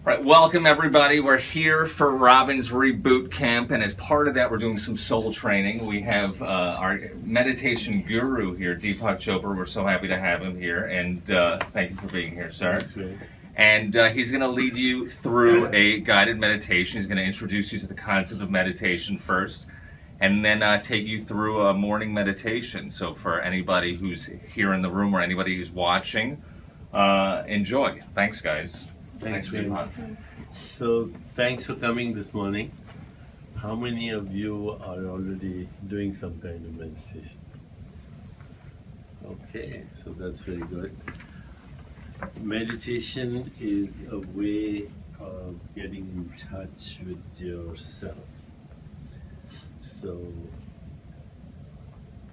Right, welcome everybody. We're here for Robin's Reboot Camp, and as part of that, we're doing some soul training. We have our meditation guru here, Deepak Chopra. We're so happy to have him here, and thank you for being here, sir. And he's going to lead you through a guided meditation. He's going to introduce you to the concept of meditation first, and then take you through a morning meditation. So for anybody who's here in the room or anybody who's watching, enjoy. Thanks, guys. Thanks very much. So, thanks for coming this morning. How many of you are already doing some kind of meditation? Okay, so that's very good. Meditation is a way of getting in touch with yourself. So,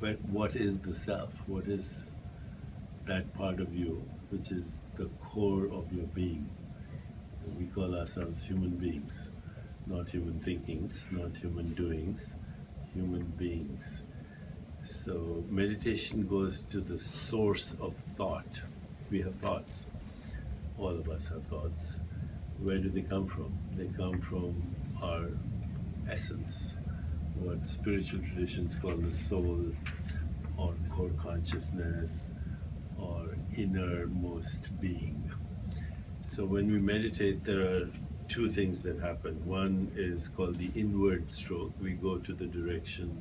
but what is the self? What is that part of you which is the core of your being? We call ourselves human beings, not human thinkings, not human doings, human beings. So meditation goes to the source of thought. We have thoughts. All of us have thoughts. Where do they come from? They come from our essence, what spiritual traditions call the soul, or core consciousness, or innermost being. So when we meditate, there are two things that happen. One is called the inward stroke. We go to the direction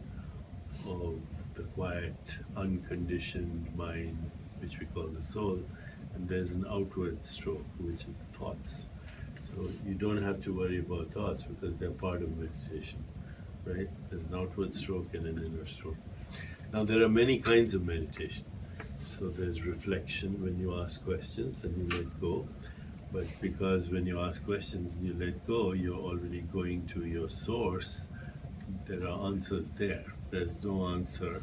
of the quiet, unconditioned mind, which we call the soul. And there's an outward stroke, which is thoughts. So you don't have to worry about thoughts because they're part of meditation, right? There's an outward stroke and an inner stroke. Now there are many kinds of meditation. So there's reflection when you ask questions and you let go. But because when you ask questions and you let go, you're already going to your source, there are answers there. There's no answer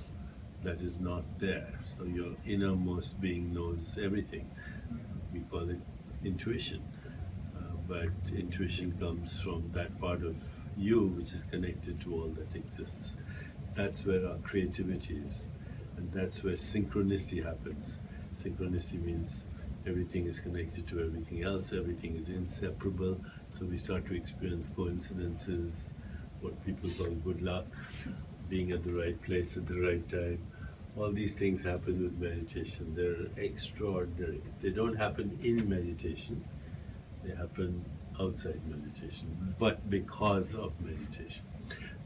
that is not there. So your innermost being knows everything. We call it intuition. But intuition comes from that part of you which is connected to all that exists. That's where our creativity is. And that's where synchronicity happens. Synchronicity means everything is connected to everything else, everything is inseparable, so we start to experience coincidences, what people call good luck, being at the right place at the right time. All these things happen with meditation. They're extraordinary. They don't happen in meditation, they happen outside meditation, but because of meditation.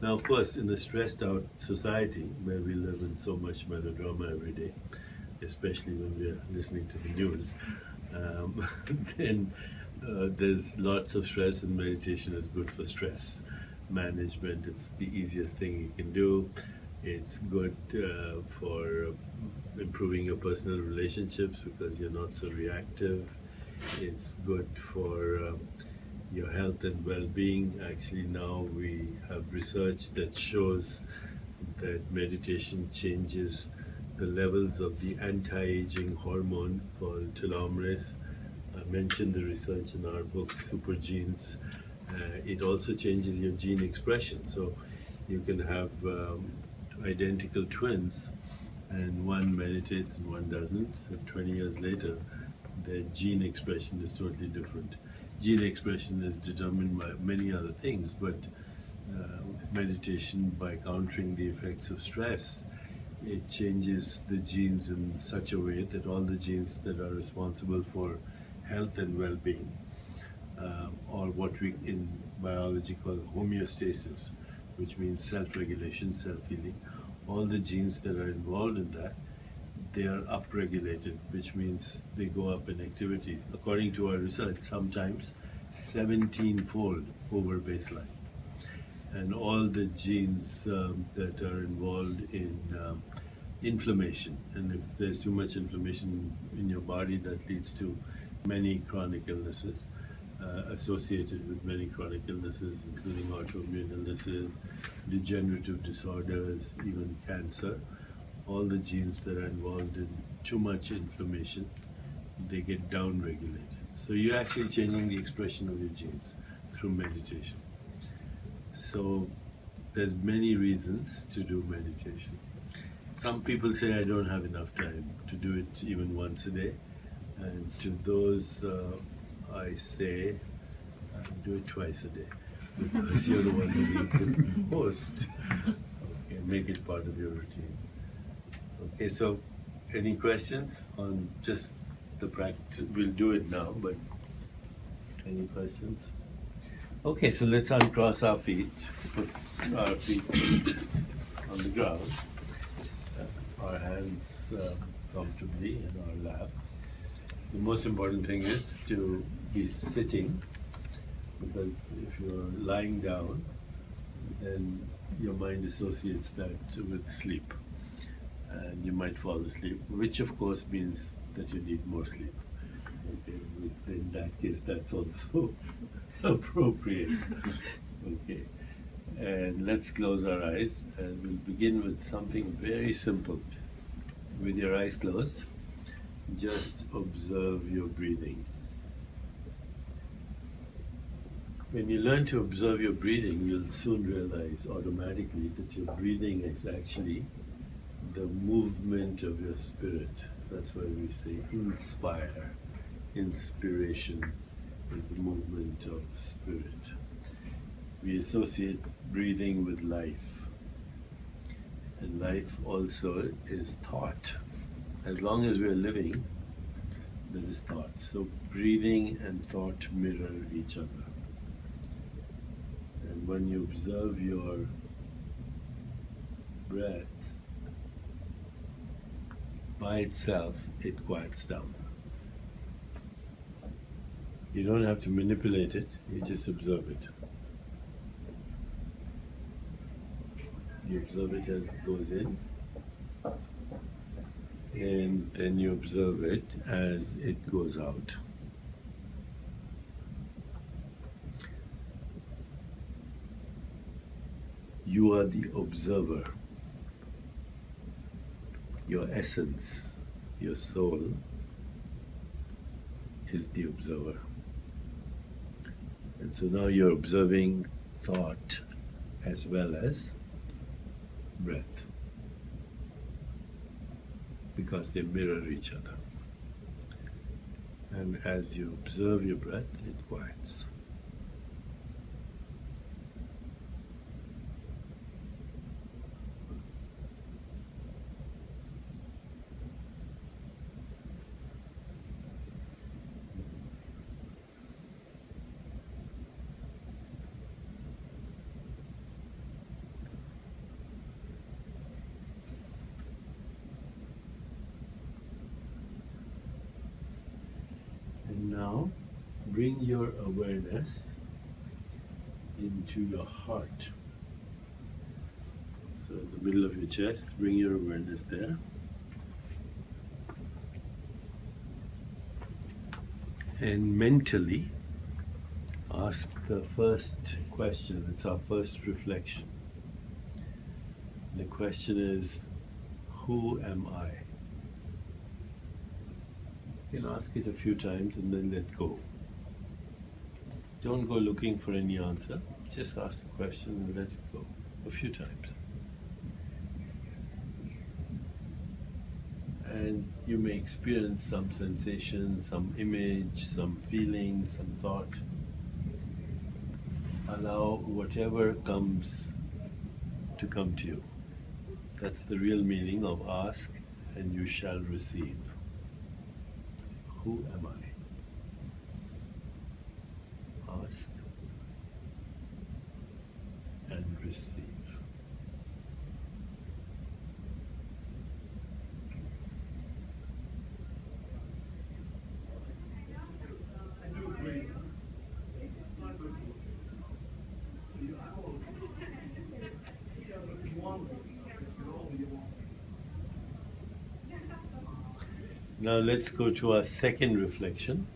Now, of course, in a stressed out society where we live in so much melodrama every day, especially when we're listening to the news, then there's lots of stress, and meditation is good for stress management. It's the easiest thing you can do. It's good for improving your personal relationships because you're not so reactive. It's good for your health and well-being. Actually, now we have research that shows that meditation changes the levels of the anti-aging hormone called telomerase. I mentioned the research in our book, Super Genes. It also changes your gene expression. So you can have identical twins, and one meditates and one doesn't. And 20 years later, their gene expression is totally different. Gene expression is determined by many other things, but meditation, by countering the effects of stress, it changes the genes in such a way that all the genes that are responsible for health and well-being, or what we in biology call homeostasis, which means self-regulation, self-healing, all the genes that are involved in that, they are upregulated, which means they go up in activity. According to our research, sometimes 17-fold over baseline. And all the genes that are involved in inflammation, and if there's too much inflammation in your body, that leads to many chronic illnesses, associated with many chronic illnesses, including autoimmune illnesses, degenerative disorders, even cancer. All the genes that are involved in too much inflammation, they get down-regulated. So you're actually changing the expression of your genes through meditation. So there's many reasons to do meditation. Some people say, I don't have enough time to do it even once a day. And to those, I say, Do it twice a day because you're the one who needs it most. Okay, make it part of your routine. Okay, so any questions on just the practice? We'll do it now, but any questions? Okay, so let's uncross our feet, put our feet on the ground, our hands comfortably in our lap. The most important thing is to be sitting, because if you're lying down, then your mind associates that with sleep, and you might fall asleep, which of course means that you need more sleep. Okay, in that case, that's also appropriate. Okay, and let's close our eyes, and we'll begin with something very simple. With your eyes closed, just observe your breathing. When you learn to observe your breathing, you'll soon realize automatically that your breathing is actually the movement of your spirit. That's why we say inspire. Inspiration is the movement of spirit. We associate breathing with life. And life also is thought. As long as we are living, there is thought. So breathing and thought mirror each other. And when you observe your breath, by itself, it quiets down. You don't have to manipulate it, you just observe it. You observe it as it goes in, and then you observe it as it goes out. You are the observer. Your essence, your soul, is the observer. And so now you're observing thought as well as breath, because they mirror each other. And as you observe your breath, it quiets. And now, bring your awareness into your heart. So in the middle of your chest, bring your awareness there. And mentally, ask the first question. It's our first reflection. The question is, who am I? You can ask it a few times and then let go. Don't go looking for any answer. Just ask the question and let it go a few times. And you may experience some sensation, some image, some feeling, some thought. Allow whatever comes to come to you. That's the real meaning of ask and you shall receive. Who am I? Ask and receive. Now let's go to our second reflection.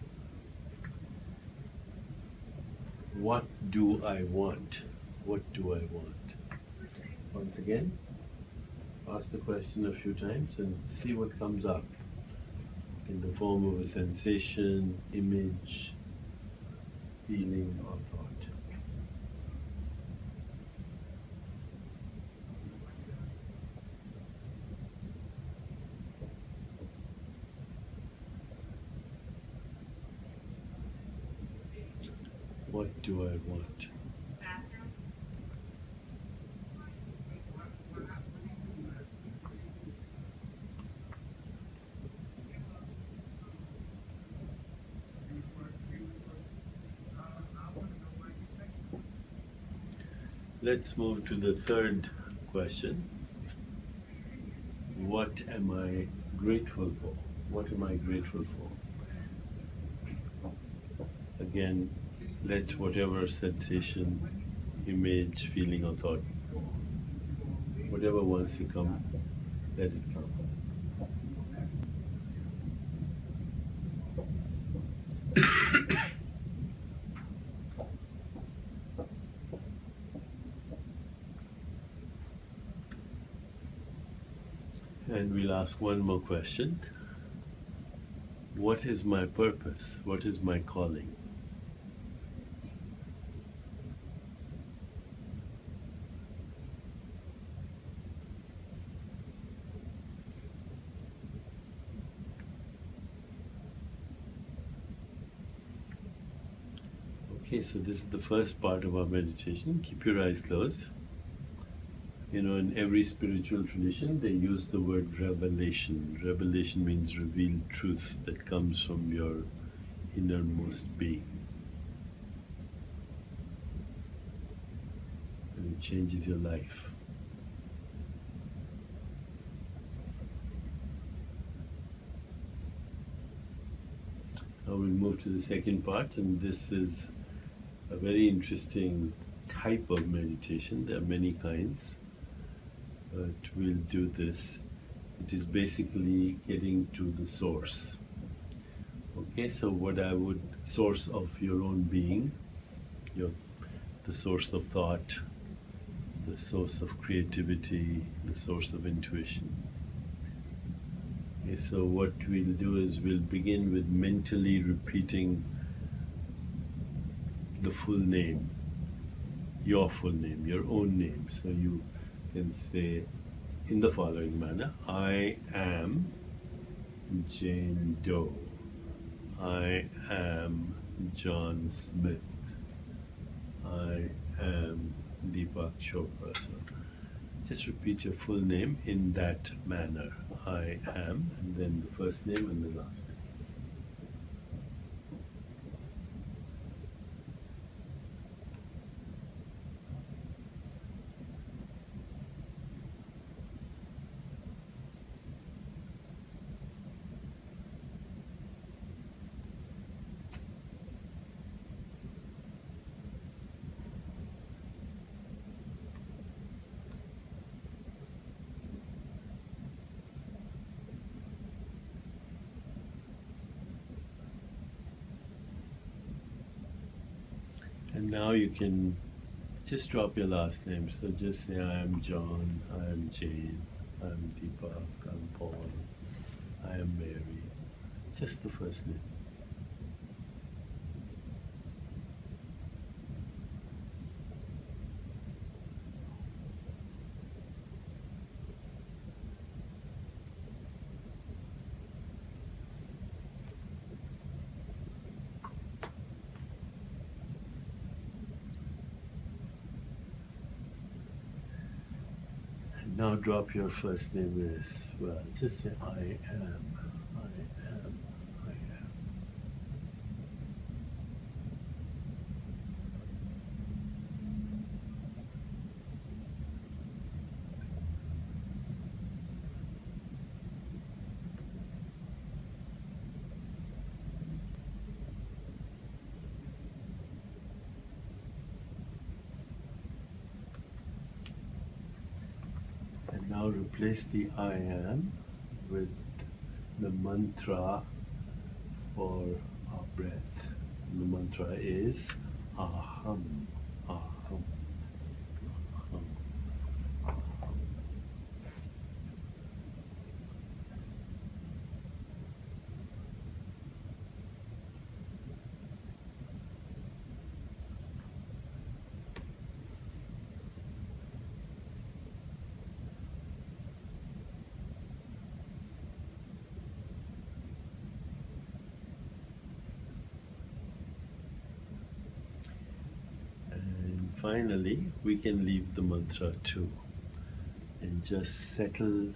What do I want? What do I want? Once again, ask the question a few times and see what comes up in the form of a sensation, image, feeling, or thought. What do I want? Let's move to the third question. What am I grateful for? What am I grateful for? Again, let whatever sensation, image, feeling, or thought, whatever wants to come, let it come. And we'll ask one more question. What is my purpose? What is my calling? Okay, so this is the first part of our meditation. Keep your eyes closed. You know, in every spiritual tradition, they use the word revelation. Revelation means revealed truth that comes from your innermost being. And it changes your life. Now we'll move to the second part, and this is a very interesting type of meditation. There are many kinds, but we'll do this. It is basically getting to the source. Okay, so source of your own being, the source of thought, the source of creativity, the source of intuition. Okay, so what we'll do is we'll begin with mentally repeating the full name, your full name, your own name. So you can say in the following manner: I am Jane Doe. I am John Smith. I am Deepak Chopra. So just repeat your full name in that manner. I am, and then the first name and the last name. And now you can just drop your last name. So just say, I am John, I am Jane, I am Deepak, I am Paul, I am Mary. Just the first name. Now drop your first name as well. Just say, I am, I am, I am. And now replace the I am with the mantra for our breath. And the mantra is aham, aham, aham, aham. finally, we can leave the mantra too and just settle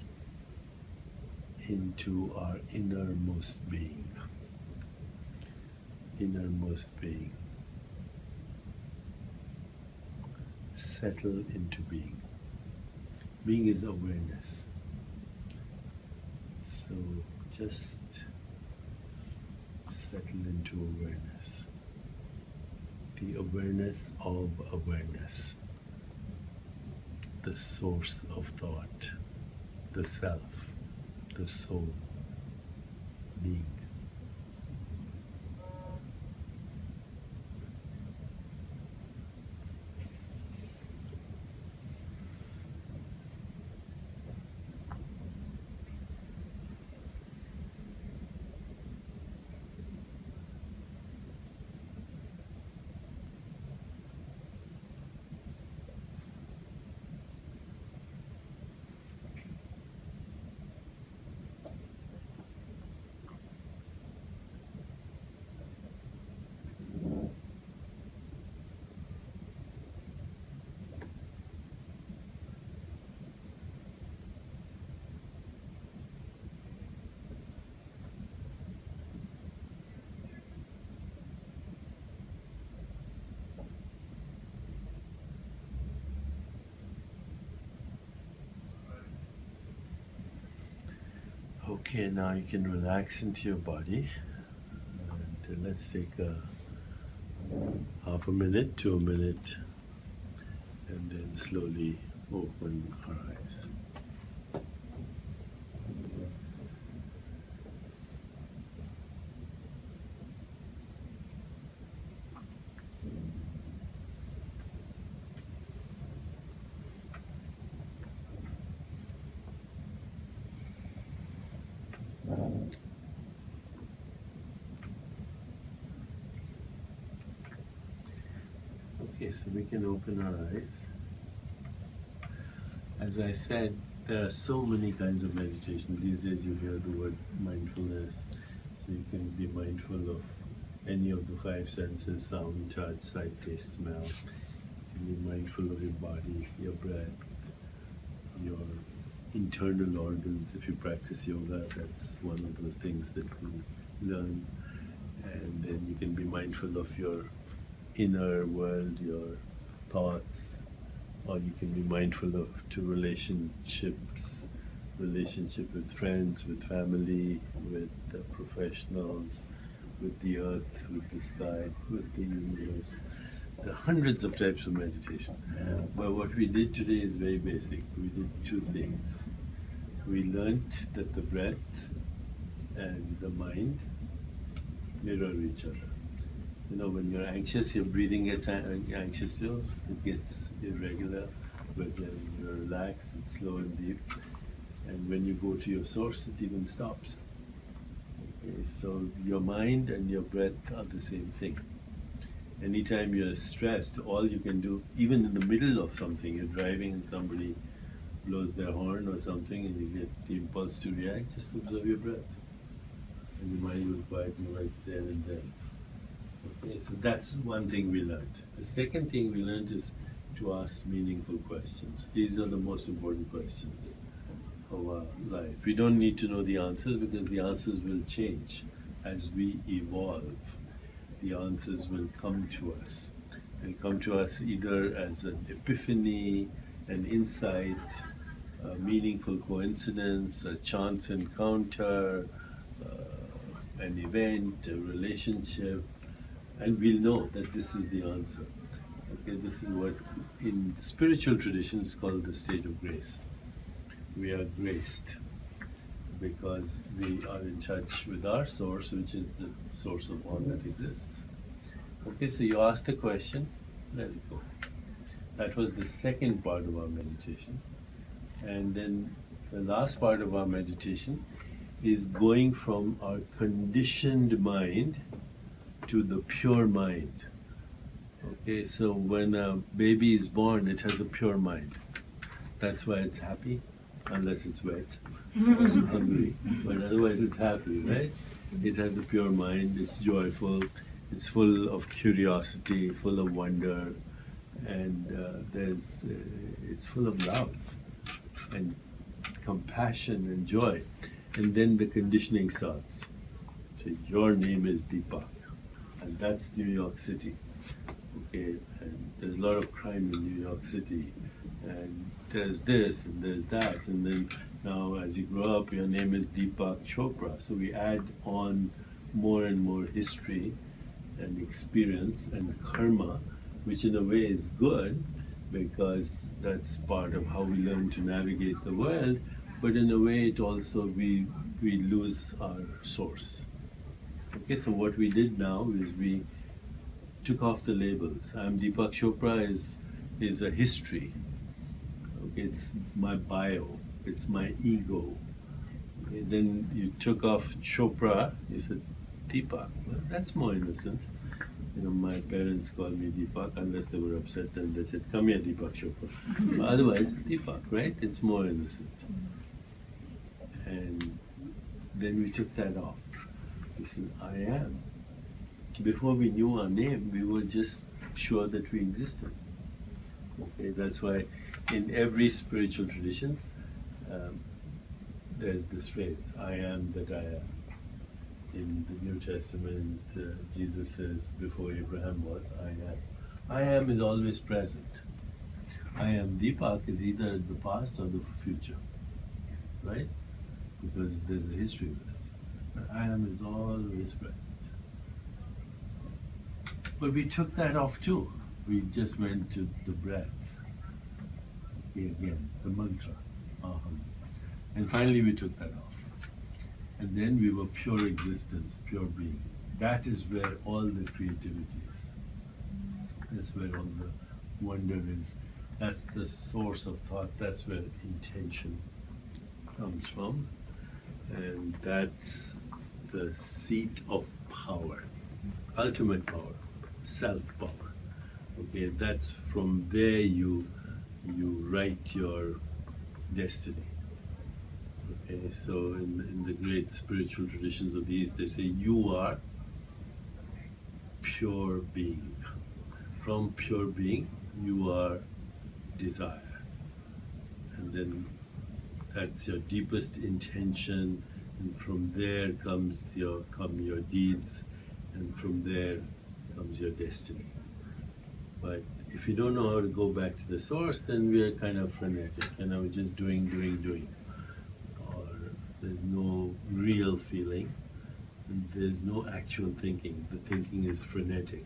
into our innermost being. Innermost being. Settle into being. Being is awareness. So just settle into awareness. The awareness of awareness. The source of thought. The self. The soul. Being. Okay, now you can relax into your body. And let's take a half a minute to a minute and then slowly open our eyes. Okay, so we can open our eyes. As I said, there are so many kinds of meditation. These days you hear the word mindfulness. So you can be mindful of any of the five senses: sound, touch, sight, taste, smell. You can be mindful of your body, your breath, your internal organs. If you practice yoga, that's one of those things that we learn. And then you can be mindful of your inner world, your thoughts, or you can be mindful of to relationships, relationship with friends, with family, with professionals, with the earth, with the sky, with the universe. There are hundreds of types of meditation. But what we did today is very basic. We did two things. We learnt that the breath and the mind mirror each other. You know, when you're anxious, your breathing gets anxious too. It gets irregular. But when you're relaxed, it's slow and deep. And when you go to your source, it even stops. Okay, so your mind and your breath are the same thing. Anytime you're stressed, all you can do, even in the middle of something, you're driving and somebody blows their horn or something and you get the impulse to react, just observe your breath. And your mind will quieten right there and then. Okay, so that's one thing we learned. The second thing we learned is to ask meaningful questions. These are the most important questions of our life. We don't need to know the answers because the answers will change as we evolve. The answers will come to us. They come to us either as an epiphany, an insight, a meaningful coincidence, a chance encounter, an event, a relationship, and we'll know that this is the answer. Okay, this is what in the spiritual traditions is called the state of grace. We are graced because we are in touch with our source, which is the source of all that exists. Okay, so you ask the question, let it go. That was the second part of our meditation. And then the last part of our meditation is going from our conditioned mind to the pure mind. Okay, so when a baby is born, it has a pure mind. That's why it's happy, unless it's wet or hungry. But otherwise it's happy, right? It has a pure mind, it's joyful, it's full of curiosity, full of wonder, and it's full of love and compassion and joy. And then the conditioning starts. So your name is Deepak, and that's New York City. Okay, and there's a lot of crime in New York City, and there's this and there's that, and then now as you grow up, your name is Deepak Chopra. So we add on more and more history and experience and karma, which in a way is good because that's part of how we learn to navigate the world. But in a way, it also we lose our source. Okay, so what we did now is we took off the labels. I'm Deepak Chopra is a history. Okay, it's my bio. It's my ego. Okay, then you took off Chopra. You said Deepak. Well, that's more innocent. You know, my parents called me Deepak unless they were upset. Then they said, "Come here, Deepak Chopra." Otherwise, Deepak, right? It's more innocent. And then we took that off. We said, I am. Before we knew our name, we were just sure that we existed. Okay, that's why in every spiritual traditions, there's this phrase, I am that I am. In the New Testament, Jesus says, before Abraham was, I am. I am is always present. I am Deepak is either the past or the future, right? Because there's a history with it. But I am is always present. But we took that off too. We just went to the breath. Okay, again, the mantra. And finally we took that off. And then we were pure existence, pure being. That is where all the creativity is. That's where all the wonder is. That's the source of thought. That's where intention comes from. And that's the seat of power, ultimate power, self-power. Okay, that's from there you write your destiny. Okay, so in the great spiritual traditions of these, they say you are pure being. From pure being, you are desire. And then that's your deepest intention, and from there come your deeds, and from there comes your destiny. But if you don't know how to go back to the source, then we are kind of frenetic, and we're just doing. Or there's no real feeling, and there's no actual thinking. The thinking is frenetic.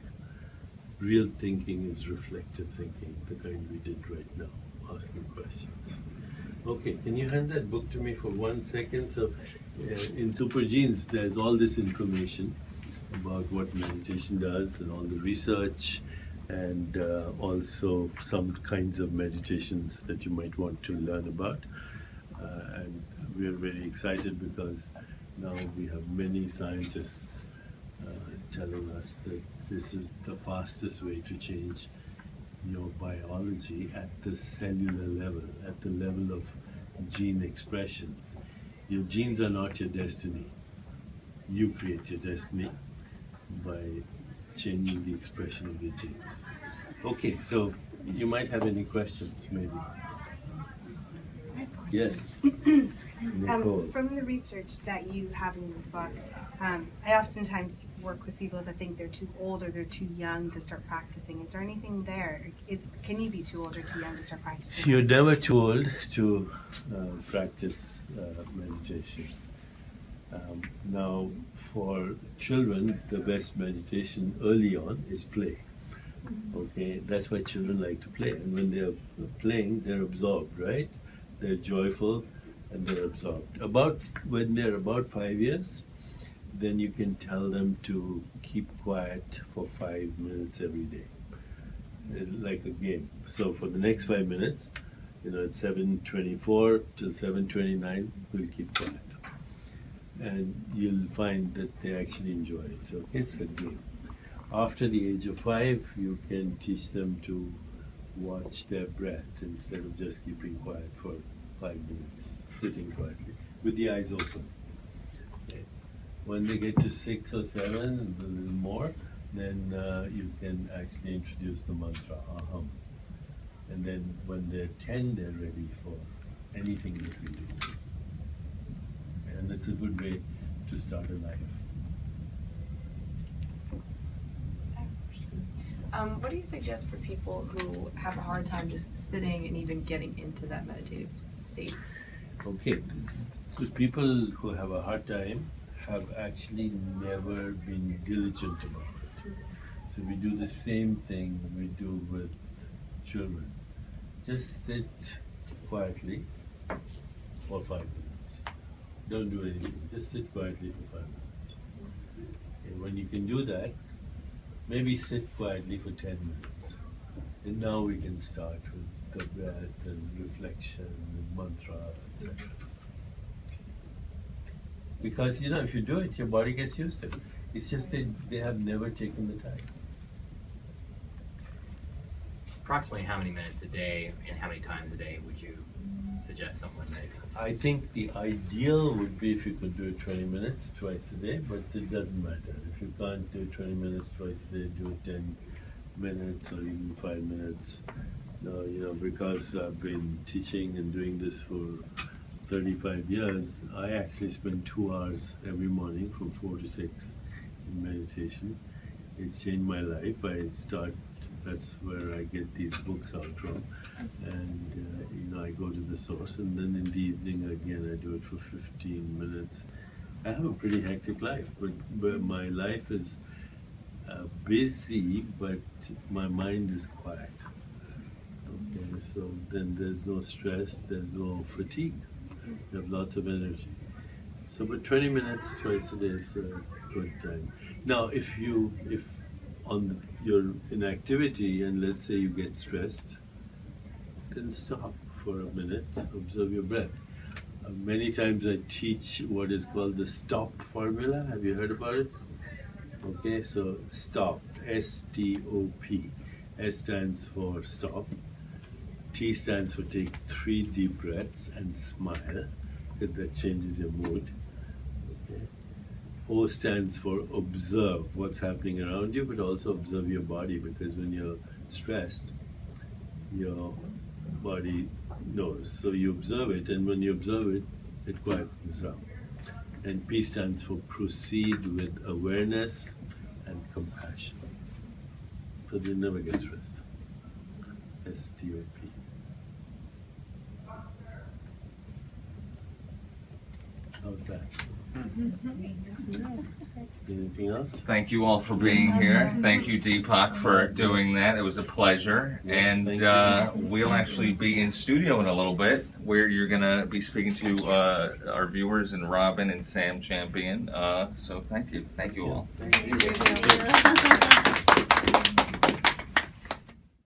Real thinking is reflective thinking, the kind we did right now, asking questions. Okay, can you hand that book to me for 1 second? So, in Super Genes, there's all this information about what meditation does and all the research, and also some kinds of meditations that you might want to learn about. And we're very excited because now we have many scientists telling us that this is the fastest way to change your biology at the cellular level, at the level of gene expressions. Your genes are not your destiny. You create your destiny by changing the expression of your genes. Okay, so you might have any questions, maybe. I have questions. Yes. Nicole. From the research that you have in your book, I oftentimes work with people that think they're too old or they're too young to start practicing. Is there anything there? Can you be too old or too young to start practicing? You're never too old to practice meditation. Now, for children, the best meditation early on is play. Okay, that's why children like to play. And when they're playing, they're absorbed, right? They're joyful and they're absorbed. When they're about 5 years, then you can tell them to keep quiet for 5 minutes every day, like a game. So for the next 5 minutes, at 7:24 till 7:29, we'll keep quiet. And you'll find that they actually enjoy it. Okay, it's a game. After the age of 5, you can teach them to watch their breath instead of just keeping quiet for 5 minutes, sitting quietly, with the eyes open. Okay. When they get to 6 or 7, a little more, then you can actually introduce the mantra aham. And then when they're 10, they're ready for anything that we do. And it's a good way to start a life. What do you suggest for people who have a hard time just sitting and even getting into that meditative state? Okay, the people who have a hard time have actually never been diligent about it. So we do the same thing we do with children. Just sit quietly for 5 minutes. Don't do anything, just sit quietly for 5 minutes. And when you can do that, maybe sit quietly for 10 minutes. And now we can start with the breath and reflection and mantra, etc. Because if you do it, your body gets used to it. It's just they have never taken the time. Approximately how many minutes a day and how many times a day would you suggest someone meditates? I think the ideal would be if you could do it 20 minutes twice a day, but it doesn't matter. If you can't do 20 minutes twice a day, do it 10 minutes or even 5 minutes. Because I've been teaching and doing this for 35 years, I actually spend 2 hours every morning from 4 to 6 in meditation. It's changed my life. That's where I get these books out from, and I go to the source, and then in the evening again I do it for 15 minutes. I have a pretty hectic life, but my life is busy, but my mind is quiet. Okay, so then there's no stress, there's no fatigue. You have lots of energy. So, but 20 minutes twice a day is a good time. Now, if you're in activity and let's say you get stressed, then stop for a minute, observe your breath. Many times I teach what is called the STOP formula. Have you heard about it? Okay, so STOP, S-T-O-P. S stands for stop. T stands for take 3 deep breaths and smile, because that changes your mood. Okay. O stands for observe what's happening around you, but also observe your body, because when you're stressed, your body knows. So you observe it, and when you observe it, it quietens down. And P stands for proceed with awareness and compassion. So you never get stressed. S-T-O-P. How's that? Anything else? Thank you all for being here. Thank you, Deepak, for doing that. It was a pleasure. Yes, and thank you. we'll actually be in studio in a little bit, where you're going to be speaking to our viewers and Robin and Sam Champion. So thank you. Thank you all. Thank you.